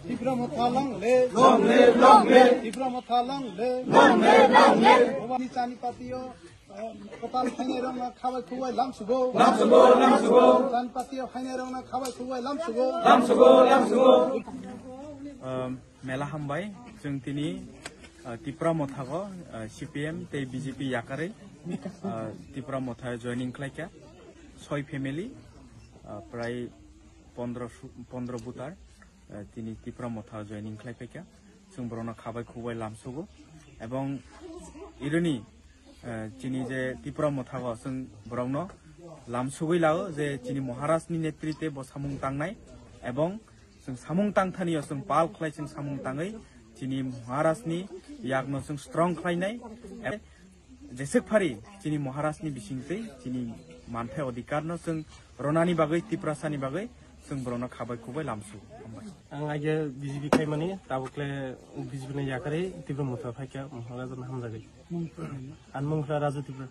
Tibra mothalang le Tibra mothalang le Bawani chani patio Kopal khaine rong na khawai khuwai lam sugo chan patio khaine rong na khawai khuwai lam sugo mela hambai जों दिनै Tripura मथाखौ CPM ते BJP याकारै Tripura मथा जयनिं खालायखा 6 family प्राय 15 बुतार दिनै त्रिपुरा मथा जयनिं खालायफैखा जों बरना खाबाय खुबाय लामसुगो एवं इरोनि दिनै जे त्रिपुरा मथाखौ जों बरनो लामसुगै लाओ जे दिनै महाराष्ट्रनि नेतृत्वे बसामुं तांनाय एवं जों सामुं तांथानियाव जों पाल खालाय जों सामुं ताङै दिनै महाराष्ट्रनि यागनो जों स्ट्रं खालायनाय जेसेक फारि दिनै महाराष्ट्रनि बिसिंतै दिनै मानथाय अधिकारनो जों रनानि बागै त्रिपुरासानि बागै जों बरनो खाबाय खुबाय लामसु आं आइजे बिजेपि खायमानि दाबुक्ले बिजेपिनि याकारै त्रिपुरा मथा फायखा महाराष्ट्र हामजागै आनमुंफ्रा राजु त्रिपुरा